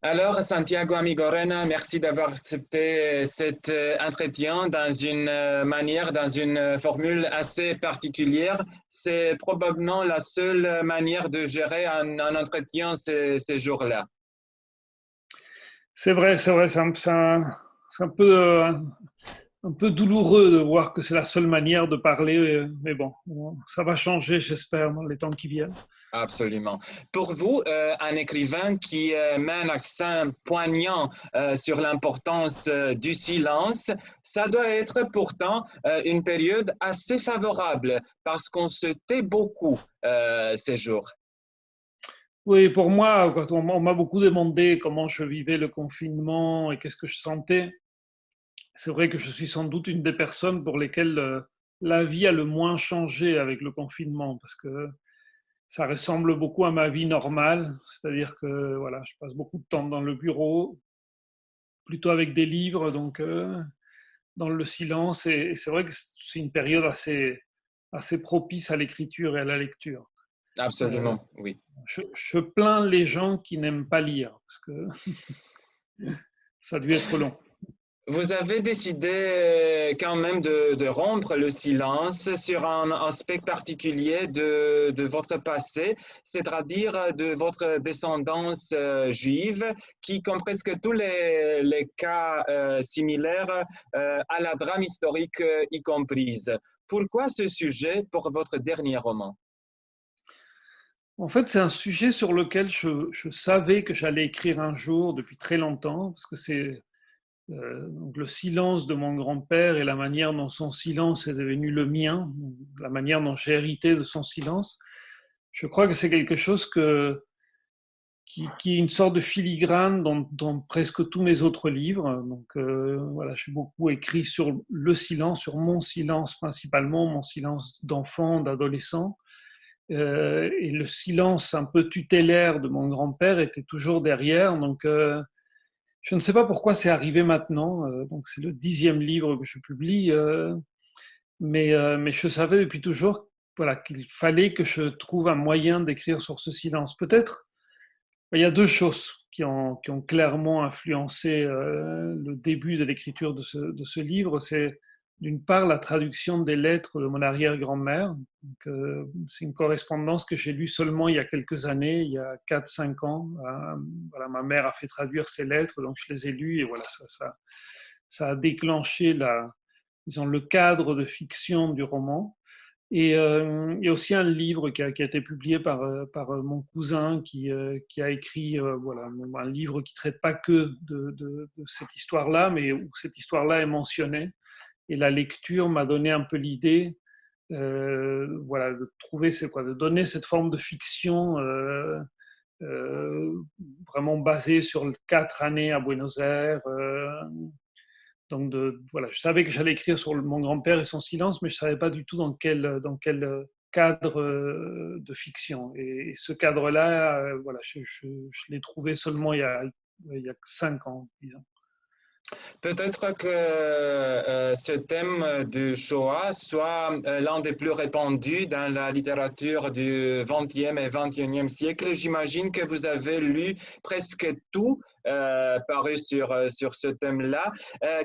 Alors, Santiago Amigorena, merci d'avoir accepté cet entretien dans une manière, dans une formule assez particulière. C'est probablement la seule manière de gérer un entretien ces jours-là. C'est vrai, c'est un peu douloureux de voir que c'est la seule manière de parler, mais bon, ça va changer, j'espère, dans les temps qui viennent. Absolument. Pour vous, un écrivain qui met un accent poignant sur l'importance du silence, ça doit être pourtant une période assez favorable parce qu'on se tait beaucoup ces jours. Oui, pour moi, quand on m'a beaucoup demandé comment je vivais le confinement et qu'est-ce que je sentais, c'est vrai que je suis sans doute une des personnes pour lesquelles la vie a le moins changé avec le confinement, parce que ça ressemble beaucoup à ma vie normale, c'est-à-dire que voilà, je passe beaucoup de temps dans le bureau, plutôt avec des livres, donc dans le silence, et c'est vrai que c'est une période assez propice à l'écriture et à la lecture. Euh, Absolument, oui. je plains les gens qui n'aiment pas lire, parce que ça a dû être long. Vous avez décidé quand même de rompre le silence sur un aspect particulier de votre passé, c'est-à-dire de votre descendance juive, qui, comme presque tous les cas similaires, a la drame historique y comprise. Pourquoi ce sujet pour votre dernier roman? En fait, c'est un sujet sur lequel je savais que j'allais écrire un jour depuis très longtemps, parce que c'est donc le silence de mon grand-père et la manière dont son silence est devenu le mien, la manière dont j'ai hérité de son silence. Je crois que c'est quelque chose qui est une sorte de filigrane dans presque tous mes autres livres. Donc voilà, j'ai beaucoup écrit sur le silence, sur mon silence principalement, mon silence d'enfant, d'adolescent. Et le silence un peu tutélaire de mon grand-père était toujours derrière. Donc je ne sais pas pourquoi c'est arrivé maintenant. Donc c'est le 10e livre que je publie, mais je savais depuis toujours, voilà, qu'il fallait que je trouve un moyen d'écrire sur ce silence. Peut-être il y a deux choses qui ont clairement influencé le début de l'écriture de ce livre. C'est d'une part la traduction des lettres de mon arrière-grand-mère. C'est une correspondance que j'ai lue seulement il y a quelques années, il y a 4 5 ans. Voilà, ma mère a fait traduire ces lettres, donc je les ai lues et voilà, ça a déclenché disons, le cadre de fiction du roman. Et il y a aussi un livre qui a été publié par mon cousin qui a écrit voilà, un livre qui ne traite pas que de cette histoire-là, mais où cette histoire-là est mentionnée. Et la lecture m'a donné un peu l'idée voilà, de trouver, c'est quoi, de donner cette forme de fiction euh, vraiment basée sur 4 années à Buenos Aires. Donc voilà, je savais que j'allais écrire sur mon grand-père et son silence, mais je ne savais pas du tout dans quel cadre de fiction. Et ce cadre-là, voilà, je l'ai trouvé seulement il y a 5 ans, disons. Peut-être que ce thème du Shoah soit l'un des plus répandus dans la littérature du XXe et XXIe siècle. J'imagine que vous avez lu presque tout paru sur ce thème-là.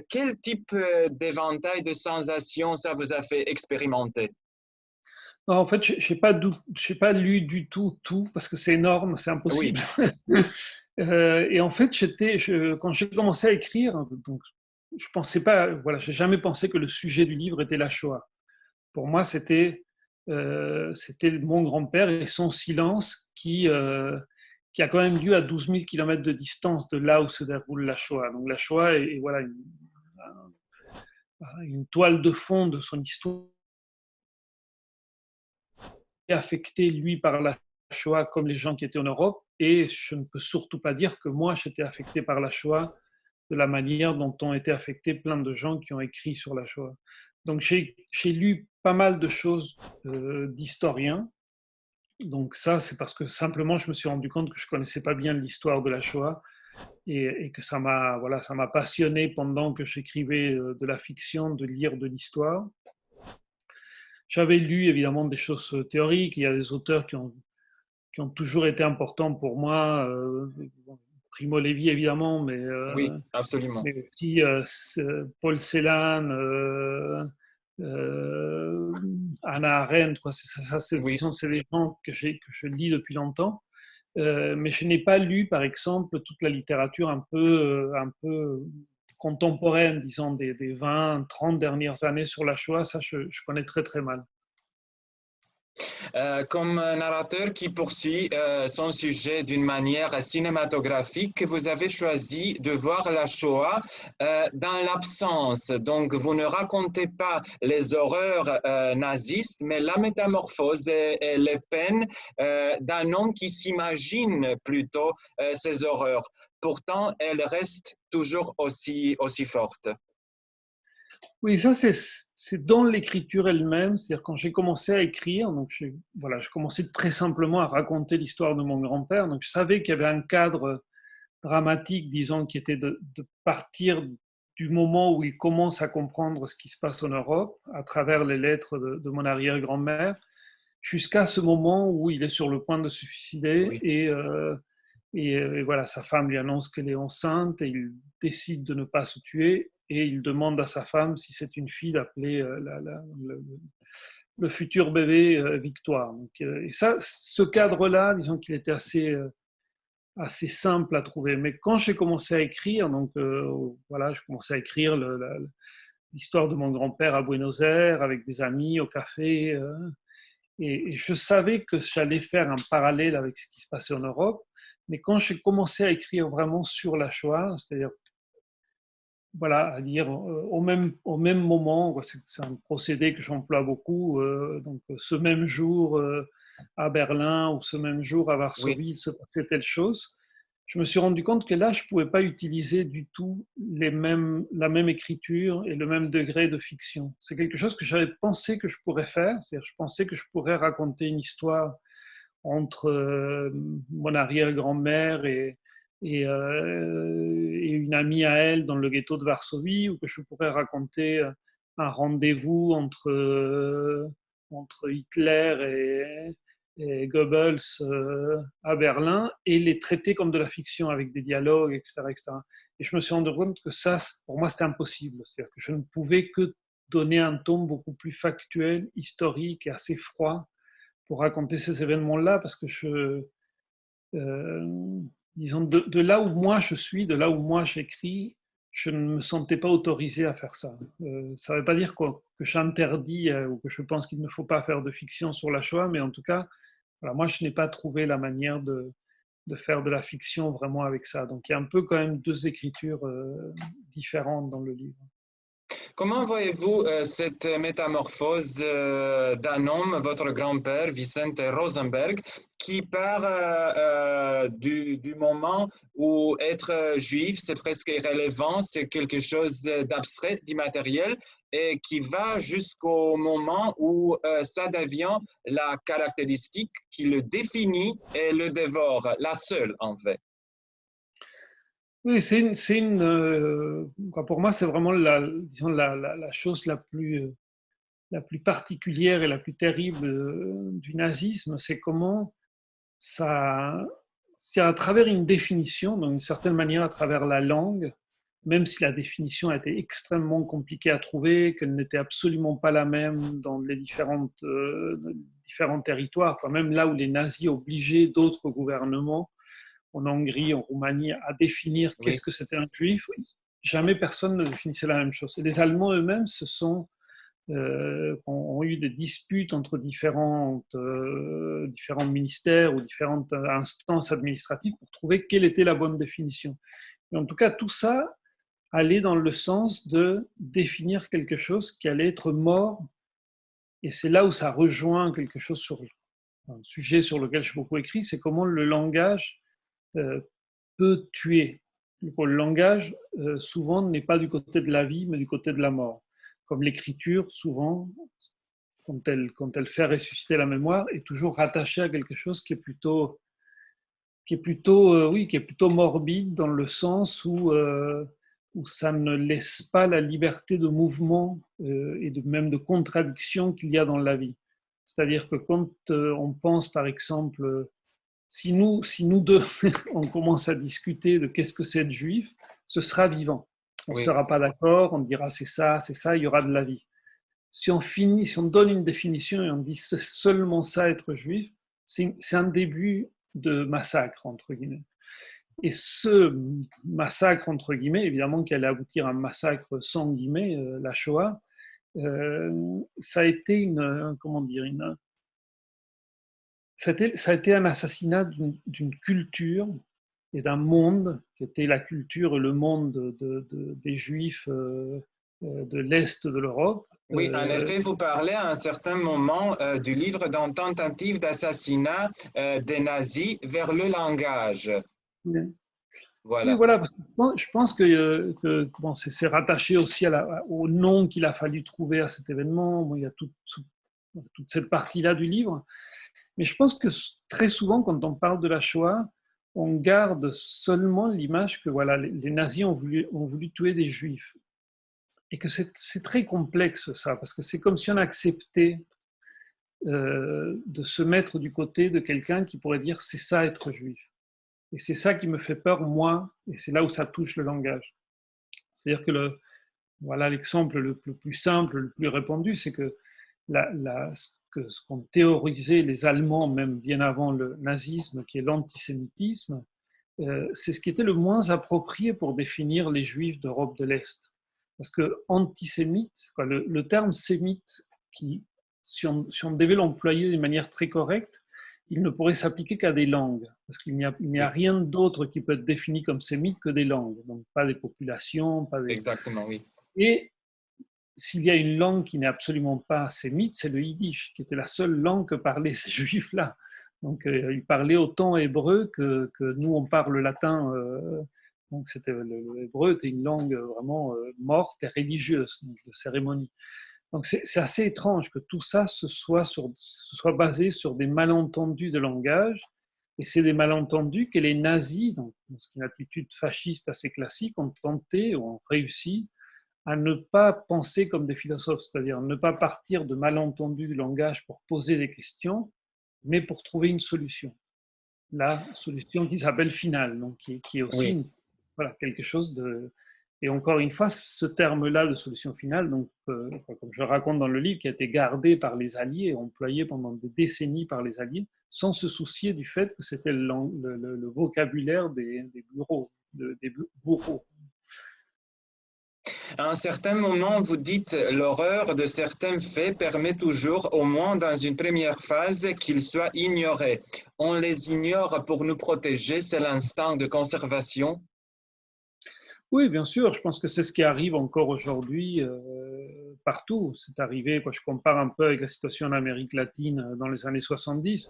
Quel type d'éventail de sensations ça vous a fait expérimenter? Non, en fait, j'ai pas lu du tout parce que c'est énorme, c'est Oui, impossible. Et en fait, quand j'ai commencé à écrire, donc je pensais pas, voilà, j'ai jamais pensé que le sujet du livre était la Shoah. Pour moi, c'était mon grand-père et son silence qui a quand même lieu à 12 000 kilomètres de distance de là où se déroule la Shoah. Donc la Shoah est voilà, une toile de fond de son histoire, affecté, lui, par la Shoah comme les gens qui étaient en Europe. Et je ne peux surtout pas dire que moi, j'étais affecté par la Shoah de la manière dont ont été affectés plein de gens qui ont écrit sur la Shoah. Donc j'ai lu pas mal de choses d'historiens. Donc ça, c'est parce que simplement, je me suis rendu compte que je ne connaissais pas bien l'histoire de la Shoah et que voilà, ça m'a passionné pendant que j'écrivais de la fiction, de lire de l'histoire. J'avais lu évidemment des choses théoriques. Il y a des auteurs qui ont toujours été importants pour moi, Primo Levi évidemment, Oui, absolument. mais aussi Paul Celan, Hannah Arendt, quoi. Oui. Disons, c'est des gens que je lis depuis longtemps. Mais je n'ai pas lu, par exemple, toute la littérature un peu contemporaine, disons, des 20, 30 dernières années sur la Shoah. Ça, je connais très, très mal. Comme narrateur qui poursuit son sujet d'une manière cinématographique, vous avez choisi de voir la Shoah dans l'absence. Donc, vous ne racontez pas les horreurs nazistes, mais la métamorphose et les peines d'un homme qui s'imagine plutôt ces horreurs. Pourtant, elles restent toujours aussi fortes. Oui, ça, c'est dans l'écriture elle-même. C'est-à-dire, quand j'ai commencé à écrire, donc voilà, je commençais très simplement à raconter l'histoire de mon grand-père. Donc, je savais qu'il y avait un cadre dramatique, disons, qui était de partir du moment où il commence à comprendre ce qui se passe en Europe à travers les lettres de mon arrière-grand-mère, jusqu'à ce moment où il est sur le point de se suicider Oui. et voilà, sa femme lui annonce qu'elle est enceinte et il décide de ne pas se tuer et il demande à sa femme si c'est une fille d'appeler le futur bébé Victoire. Donc, et ça, ce cadre-là, disons qu'il était assez simple à trouver. Mais quand j'ai commencé à écrire, donc voilà, je commençais à écrire l'histoire de mon grand-père à Buenos Aires avec des amis au café. Et je savais que j'allais faire un parallèle avec ce qui se passait en Europe. Mais quand j'ai commencé à écrire vraiment sur la Shoah, c'est-à-dire voilà, à dire au même moment, c'est un procédé que j'emploie beaucoup, donc ce même jour à Berlin ou ce même jour à Oui. Varsovie, il se passait telle chose. Je me suis rendu compte que là, je ne pouvais pas utiliser du tout la même écriture et le même degré de fiction. C'est quelque chose que j'avais pensé que je pourrais faire, c'est-à-dire je pensais que je pourrais raconter une histoire entre mon arrière-grand-mère et une amie à elle dans le ghetto de Varsovie, ou que je pourrais raconter un rendez-vous entre Hitler et Goebbels à Berlin et les traiter comme de la fiction avec des dialogues, etc., etc. Et je me suis rendu compte que ça, pour moi, c'était impossible. C'est-à-dire que je ne pouvais que donner un ton beaucoup plus factuel, historique et assez froid pour raconter ces événements-là, parce que disons, de là où moi je suis, de là où moi j'écris, je ne me sentais pas autorisé à faire ça. Ça ne veut pas dire que j'interdis ou que je pense qu'il ne faut pas faire de fiction sur la Shoah, mais en tout cas, voilà, moi je n'ai pas trouvé la manière de faire de la fiction vraiment avec ça. Donc il y a un peu quand même deux écritures différentes dans le livre. Comment voyez-vous cette métamorphose d'un homme, votre grand-père, Vicente Rosenberg, qui part du moment où être juif, c'est presque irrélevant, c'est quelque chose d'abstrait, d'immatériel, et qui va jusqu'au moment où ça devient la caractéristique qui le définit et le dévore, la seule en fait. Oui, pour moi, c'est vraiment disons, la chose la plus particulière et la plus terrible du nazisme, c'est comment ça, c'est à travers une définition, d'une certaine manière à travers la langue, même si la définition a été extrêmement compliquée à trouver, qu'elle n'était absolument pas la même dans les différents territoires, quand même là où les nazis obligeaient d'autres gouvernements, en Hongrie, en Roumanie, à définir Oui, qu'est-ce que c'était un juif, jamais personne ne définissait la même chose. Et les Allemands eux-mêmes ont eu des disputes entre différents ministères ou différentes instances administratives pour trouver quelle était la bonne définition. Et en tout cas, tout ça allait dans le sens de définir quelque chose qui allait être mort. Et c'est là où ça rejoint quelque chose sur un sujet sur lequel j'ai beaucoup écrit, c'est comment le langage euh, peut tuer. Le langage, souvent, n'est pas du côté de la vie, mais du côté de la mort. Comme l'écriture, souvent, quand elle fait ressusciter la mémoire, est toujours rattachée à quelque chose qui est plutôt morbide dans le sens où ça ne laisse pas la liberté de mouvement et même de contradiction qu'il y a dans la vie. C'est-à-dire que quand on pense, par exemple, si nous deux, on commence à discuter de qu'est-ce que c'est être juif, ce sera vivant. On ne Oui, sera pas d'accord, on dira c'est ça, il y aura de la vie. Si on donne une définition et on dit c'est seulement ça être juif, c'est un début de massacre, entre guillemets. Et ce massacre, entre guillemets, évidemment qui allait aboutir à un massacre sans guillemets, la Shoah, ça a été comment dire, ça a été un assassinat d'une culture et d'un monde qui était la culture et le monde des Juifs de l'Est de l'Europe. oui, en effet, vous parlez à un certain moment du livre d'une tentative d'assassinat des nazis vers le langage. Oui, Voilà. voilà. Je pense que bon, c'est rattaché aussi au nom qu'il a fallu trouver à cet événement. Bon, il y a toute cette partie-là du livre. Mais je pense que très souvent, quand on parle de la Shoah, on garde seulement l'image que voilà, les nazis ont voulu tuer des juifs. Et que c'est très complexe ça, parce que c'est comme si on acceptait de se mettre du côté de quelqu'un qui pourrait dire c'est ça être juif. Et c'est ça qui me fait peur, moi, et c'est là où ça touche le langage. C'est-à-dire que voilà l'exemple le plus simple, le plus répandu, c'est que ce qu'ont théorisé les Allemands, même bien avant le nazisme, qui est l'antisémitisme, c'est ce qui était le moins approprié pour définir les Juifs d'Europe de l'Est. Parce que antisémite, le terme sémite, qui, si on devait l'employer d'une manière très correcte, il ne pourrait s'appliquer qu'à des langues, parce qu'il n'y a Oui, rien d'autre qui peut être défini comme sémite que des langues, donc pas des populations, pas des... exactement, oui. Et s'il y a une langue qui n'est absolument pas sémite, c'est le yiddish, qui était la seule langue que parlaient ces juifs-là. Donc, ils parlaient autant hébreu que nous, on parle latin. Donc, le hébreu était une langue vraiment morte et religieuse, donc de cérémonie. Donc, c'est assez étrange que tout ça se soit basé sur des malentendus de langage. Et c'est des malentendus que les nazis, donc, c'est une attitude fasciste assez classique, ont tenté ou ont réussi à ne pas penser comme des philosophes, c'est-à-dire ne pas partir de malentendus du langage pour poser des questions, mais pour trouver une solution. La solution qui s'appelle finale, donc qui est aussi Oui. voilà, quelque chose de... Et encore une fois, ce terme-là de solution finale, donc, comme je raconte dans le livre, qui a été gardé par les Alliés, employé pendant des décennies par les Alliés, sans se soucier du fait que c'était le vocabulaire des bureaux, des bourreaux. À un certain moment, vous dites l'horreur de certains faits permet toujours, au moins dans une première phase, qu'ils soient ignorés. On les ignore pour nous protéger, c'est l'instinct de conservation. Oui, bien sûr, je pense que c'est ce qui arrive encore aujourd'hui partout. C'est arrivé, quand je compare un peu avec la situation en Amérique latine dans les années 70.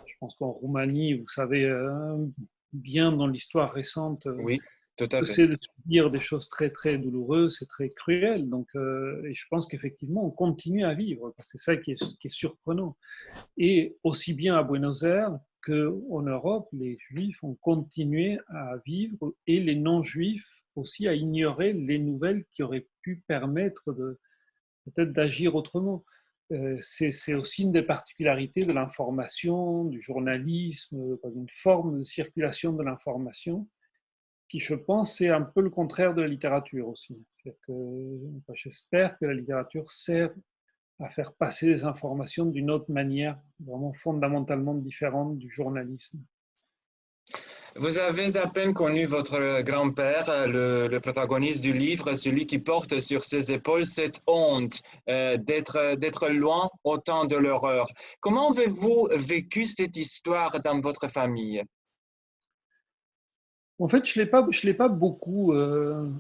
Je pense qu'en Roumanie, vous savez bien dans l'histoire récente Oui, tout à que fait. c'est de subir des choses très très douloureuses et très cruelles. Donc, et je pense qu'effectivement, on continue à vivre. C'est ça qui est surprenant. Et aussi bien à Buenos Aires qu'en Europe, les Juifs ont continué à vivre et les non-Juifs aussi à ignorer les nouvelles qui auraient pu permettre peut-être d'agir autrement. C'est aussi une des particularités de l'information, du journalisme, d'une forme de circulation de l'information qui, je pense, c'est un peu le contraire de la littérature aussi. J'espère que la littérature sert à faire passer des informations d'une autre manière, vraiment fondamentalement différente du journalisme. Vous avez à peine connu votre grand-père, le protagoniste du livre, celui qui porte sur ses épaules cette honte d'être loin au temps de l'horreur. Comment avez-vous vécu cette histoire dans votre famille? En fait, je l'ai pas beaucoup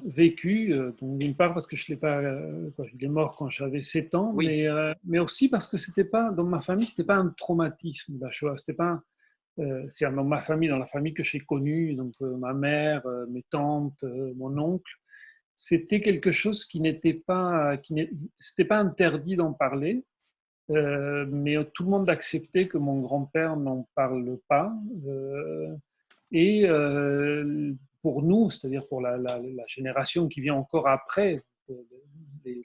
vécu, donc d'une part parce que je l'ai pas, il est mort quand j'avais 7 ans, Oui, mais aussi parce que c'était pas, dans ma famille, c'était pas un traumatisme, la Shoah, c'était pas, c'est dans ma famille, dans la famille que j'ai connue, donc ma mère, mes tantes, mon oncle, c'était quelque chose qui n'était pas, c'était pas interdit d'en parler, mais tout le monde acceptait que mon grand-père n'en parle pas. Et pour nous, c'est-à-dire pour la génération qui vient encore après, les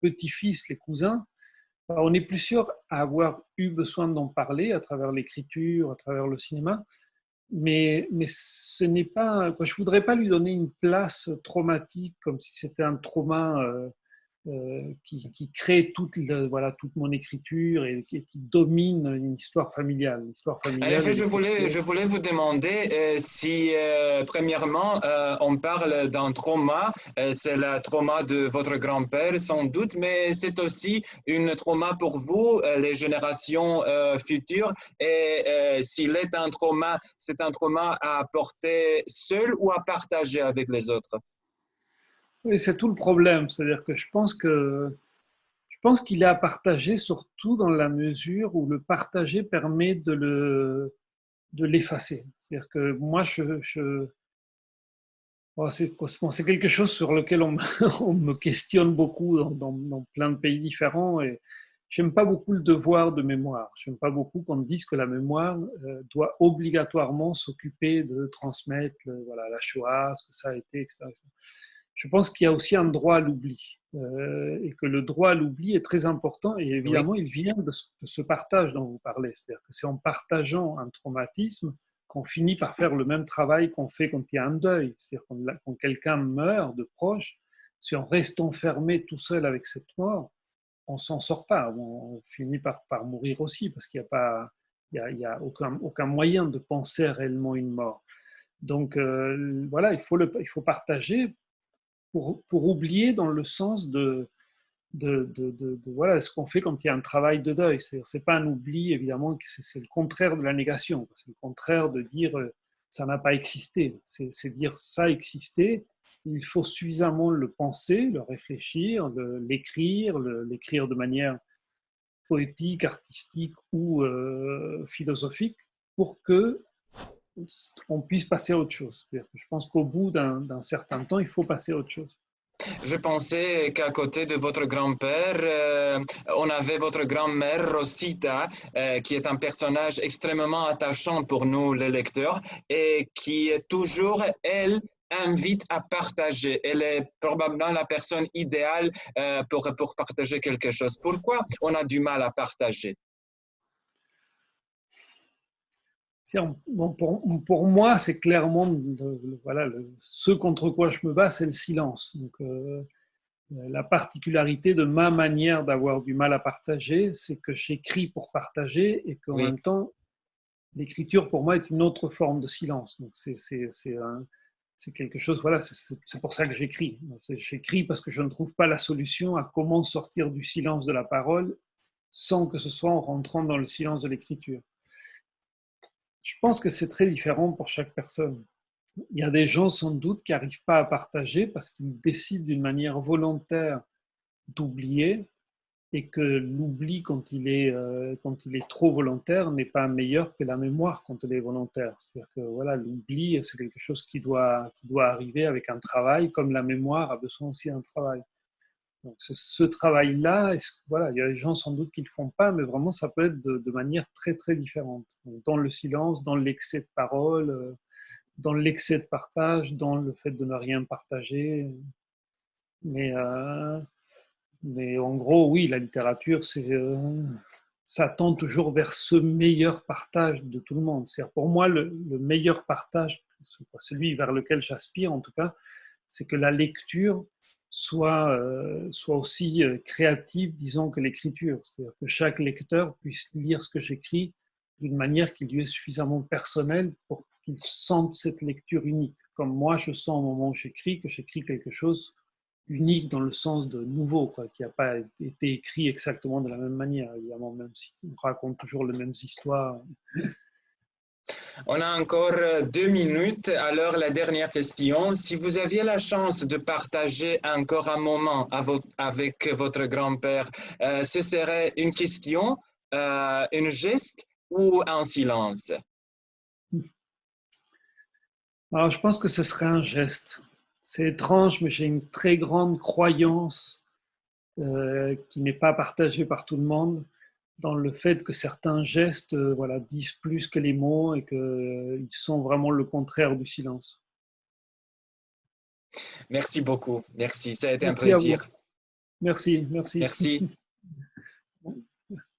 petits-fils, les cousins, on est plus sûr à avoir eu besoin d'en parler à travers l'écriture, à travers le cinéma, mais ce n'est pas, je ne voudrais pas lui donner une place traumatique comme si c'était un trauma qui crée voilà, toute mon écriture et qui domine une histoire familiale. L'histoire En familiale effet, et l'écriture. je voulais vous demander si, premièrement, on parle d'un trauma, c'est le trauma de votre grand-père sans doute, mais c'est aussi une trauma pour vous, les générations futures, et s'il est un trauma, c'est un trauma à porter seul ou à partager avec les autres. Oui, c'est tout le problème. C'est-à-dire que je pense qu'il est à partager surtout dans la mesure où le partager permet de l'effacer. C'est-à-dire que moi, c'est quelque chose sur lequel on me questionne beaucoup dans plein de pays différents et j'aime pas beaucoup le devoir de mémoire. J'aime pas beaucoup qu'on me dise que la mémoire doit obligatoirement s'occuper de transmettre voilà, la Shoah, ce que ça a été, etc. Je pense qu'il y a aussi un droit à l'oubli et que le droit à l'oubli est très important et Oui. évidemment il vient de ce partage dont vous parlez. C'est-à-dire que c'est en partageant un traumatisme qu'on finit par faire le même travail qu'on fait quand il y a un deuil. C'est-à-dire quand quelqu'un meurt de proche, si on reste enfermé tout seul avec cette mort, on s'en sort pas. On finit par mourir aussi parce qu'il n'y a pas, il y a aucun moyen de penser réellement une mort. Donc voilà, il faut partager pour oublier dans le sens voilà, ce qu'on fait quand il y a un travail de deuil. C'est pas un oubli, évidemment, c'est le contraire de la négation. C'est le contraire de dire ça n'a pas existé. C'est dire ça a existé. Il faut suffisamment le penser, le réfléchir, l'écrire de manière poétique, artistique ou philosophique pour que on puisse passer à autre chose. Je pense qu'au bout d'un certain temps, il faut passer à autre chose. Je pensais qu'à côté de votre grand-père, on avait votre grand-mère Rosita, qui est un personnage extrêmement attachant pour nous, les lecteurs, et qui est toujours, elle, invite à partager. Elle est probablement la personne idéale pour partager quelque chose. Pourquoi on a du mal à partager? Bon, pour moi, c'est clairement voilà, ce contre quoi je me bats, c'est le silence. Donc, la particularité de ma manière d'avoir du mal à partager, c'est que j'écris pour partager et qu'en Oui. même temps, l'écriture pour moi est une autre forme de silence. Donc, c'est quelque chose, voilà, c'est pour ça que j'écris. J'écris parce que je ne trouve pas la solution à comment sortir du silence de la parole sans que ce soit en rentrant dans le silence de l'écriture. Je pense que c'est très différent pour chaque personne. Il y a des gens sans doute qui n'arrivent pas à partager parce qu'ils décident d'une manière volontaire d'oublier et que l'oubli quand il est trop volontaire n'est pas meilleur que la mémoire quand elle est volontaire. C'est-à-dire que voilà, l'oubli, c'est quelque chose qui doit arriver avec un travail, comme la mémoire a besoin aussi d'un travail. Donc ce travail-là, voilà, il y a des gens sans doute qui ne le font pas, mais vraiment ça peut être de manière très très différente. Donc, dans le silence, dans l'excès de parole, dans l'excès de partage, dans le fait de ne rien partager. Mais, euh, mais en gros, oui, la littérature, ça tend toujours vers ce meilleur partage de tout le monde. C'est-à-dire pour moi, le meilleur partage, celui vers lequel j'aspire en tout cas, c'est que la lecture soit aussi créative, disons, que l'écriture. C'est-à-dire que chaque lecteur puisse lire ce que j'écris d'une manière qui lui est suffisamment personnelle pour qu'il sente cette lecture unique. Comme moi, je sens au moment où j'écris que j'écris quelque chose unique dans le sens de nouveau, quoi, qui n'a pas été écrit exactement de la même manière, évidemment, même si on raconte toujours les mêmes histoires. On a encore 2 minutes. Alors, la dernière question. Si vous aviez la chance de partager encore un moment avec votre grand-père, ce serait une question, un geste ou un silence? Alors, je pense que ce serait un geste. C'est étrange, mais j'ai une très grande croyance qui n'est pas partagée par tout le monde dans le fait que certains gestes voilà, disent plus que les mots et qu'ils sont vraiment le contraire du silence. Merci beaucoup. Merci. Ça a été un Merci à vous. plaisir. Merci, merci. Merci.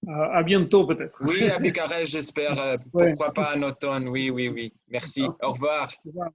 À bientôt peut-être. Oui, à Bucarest, j'espère. Ouais. Pourquoi pas en automne? Oui, oui, oui. Merci. Au revoir. Au revoir.